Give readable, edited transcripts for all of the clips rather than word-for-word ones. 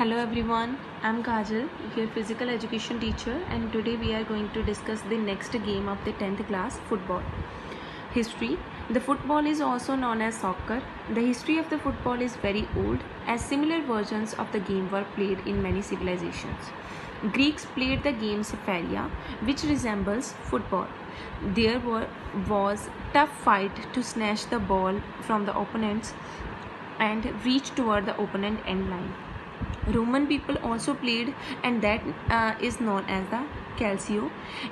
Hello everyone, I'm Kajal, your physical education teacher, and today we are going to discuss the next game of the 10th class, football. History. The football is also known as soccer. The history of the football is very old, as similar versions of the game were played in many civilizations. Greeks played the game Spharia, which resembles football. There was tough fight to snatch the ball from the opponents and reach toward the opponent end line. Roman people also played, and that is known as the calcio,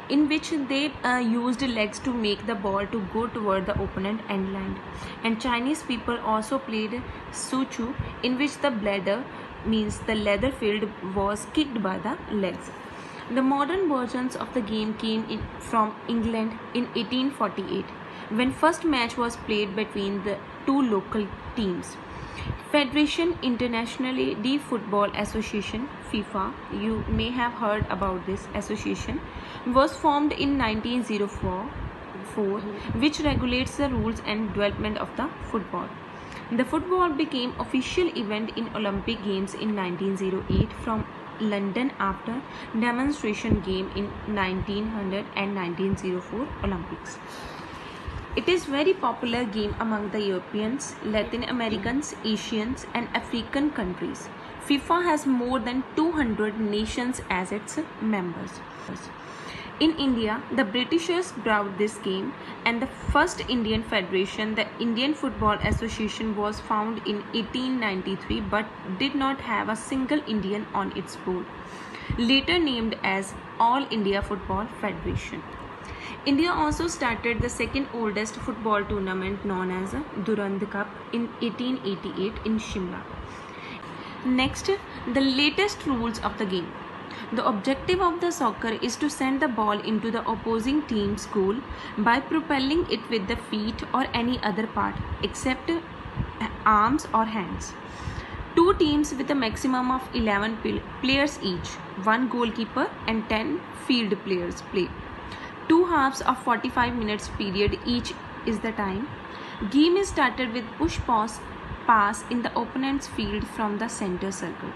in which they used legs to make the ball to go toward the opponent end line. And Chinese people also played suchu, in which the bladder, means the leather field, was kicked by the legs. The modern versions of the game came from England in 1848, when first match was played between the two local teams. Federation Internationale de Football Association (FIFA), you may have heard about this association, was formed in 1904, which regulates the rules and development of the football. The football became official event in Olympic Games in 1908 from London after demonstration game in 1900 and 1904 Olympics. It is very popular game among the Europeans, Latin Americans, Asians and African countries. FIFA has more than 200 nations as its members. In India, the Britishers brought this game, and the first Indian federation, the Indian Football Association, was founded in 1893 but did not have a single Indian on its board, later named as All India Football Federation. India also started the second oldest football tournament known as Durand Cup in 1888 in Shimla. Next, the latest rules of the game. The objective of the soccer is to send the ball into the opposing team's goal by propelling it with the feet or any other part except arms or hands. Two teams with a maximum of 11 players each, one goalkeeper and 10 field players play. Two halves of 45 minutes period each is the time. Game is started with push pass in the opponent's field from the center circle.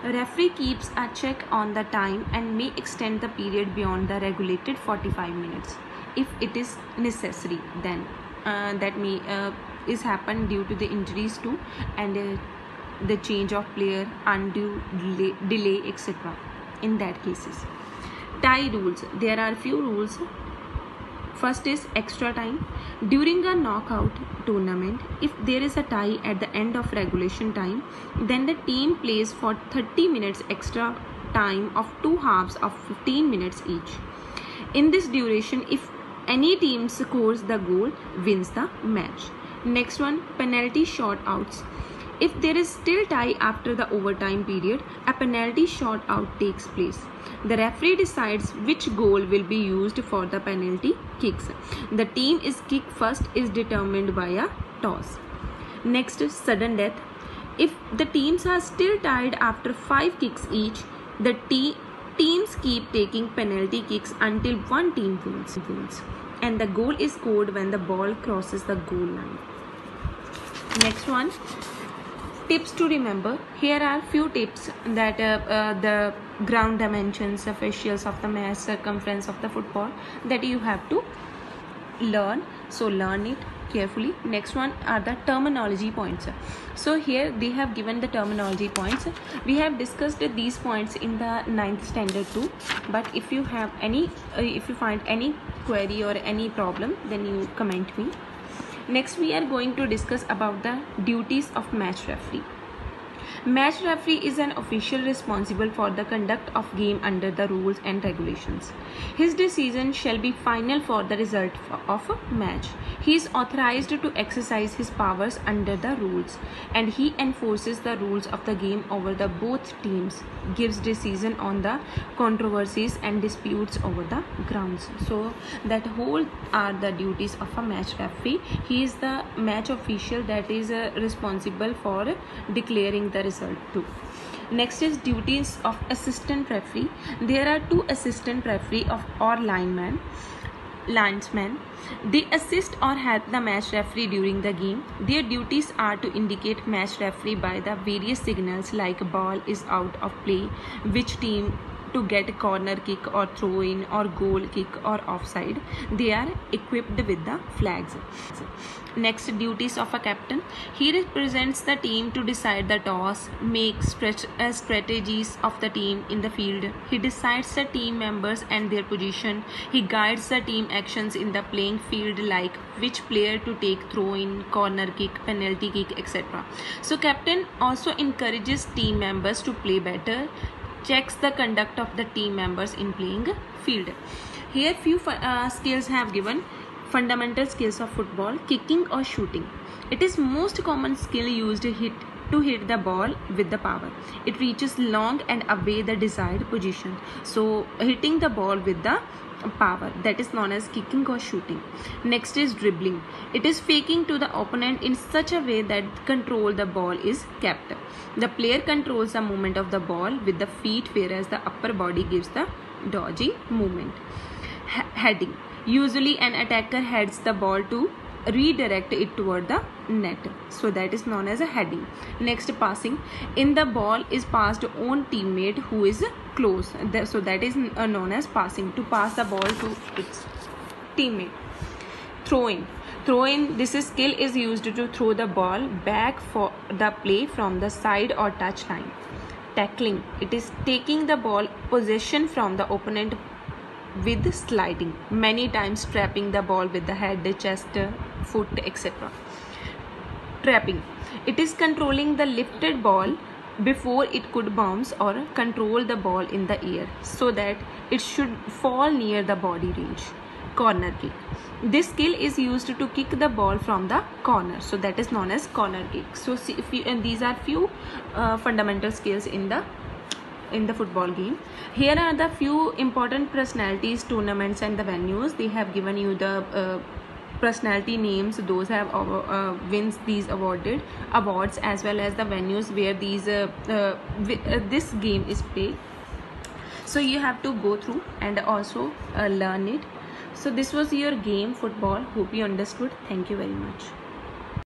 A referee keeps a check on the time and may extend the period beyond the regulated 45 minutes if it is necessary. Then that may is happen due to the injuries too, and the change of player, undue delay etc. in that cases. Tie rules. There are few rules. First is extra time. During a knockout tournament, if there is a tie at the end of regulation time, then the team plays for 30 minutes extra time of two halves of 15 minutes each. In this duration, if any team scores the goal, wins the match. Next one, penalty shot-outs. If there is still tie after the overtime period, a penalty shot-out takes place. The referee decides which goal will be used for the penalty kicks. The team is kicked first is determined by a toss. Next is sudden death. If the teams are still tied after 5 kicks each, the teams keep taking penalty kicks until one team wins. And the goal is scored when the ball crosses the goal line. Next one. Tips to remember. Here are few tips that the ground dimensions, officials of the match, circumference of the football that you have to learn. So learn it carefully. Next one are the terminology points. So here they have given the terminology points. We have discussed these points in the 9th standard too. But if you have any, if you find any query or any problem, then you comment me. Next, we are going to discuss about the duties of match referee. Match referee is an official responsible for the conduct of game under the rules and regulations. His decision shall be final for the result of a match. He is authorized to exercise his powers under the rules, and he enforces the rules of the game over the both teams, gives decision on the controversies and disputes over the grounds. So that whole are the duties of a match referee. He is the match official that is responsible for declaring the result too. Next is duties of assistant referee. There are two assistant referee or lineman. linesmen. They assist or help the match referee during the game. Their duties are to indicate match referee by the various signals like ball is out of play, which team to get a corner kick or throw in or goal kick or offside. They are equipped with the flags. Next, duties of a captain. He represents the team to decide the toss, make strategies of the team in the field. He decides the team members and their position. He guides the team actions in the playing field like which player to take throw in, corner kick, penalty kick, etc. So captain also encourages team members to play better, checks the conduct of the team members in playing field. Here few skills have given. Fundamental skills of football: kicking or shooting. It is most common skill used to hit the ball with the power. It reaches long and away the desired position. So hitting the ball with the power, that is known as kicking or shooting. Next is dribbling. It is faking to the opponent in such a way that control the ball is kept. The player controls the movement of the ball with the feet, whereas the upper body gives the dodging movement. Heading. Usually an attacker heads the ball to redirect it toward the net, so that is known as a heading. Next, passing. In the ball is passed on teammate who is close, so that is known as passing, to pass the ball to its teammate. Throwing. This skill is used to throw the ball back for the play from the side or touch line. Tackling. It is taking the ball possession from the opponent with sliding, many times trapping the ball with the head, chest, foot, etc. Trapping. It is controlling the lifted ball before it could bounce or control the ball in the air so that it should fall near the body range. Corner kick. This skill is used to kick the ball from the corner, so that is known as corner kick. So see, and these are few fundamental skills in the football game. Here are the few important personalities, tournaments and the venues. They have given you the personality names, those have wins these awards, as well as the venues where these this game is played. So you have to go through and also learn it. So this was your game football. Hope you understood. Thank you very much.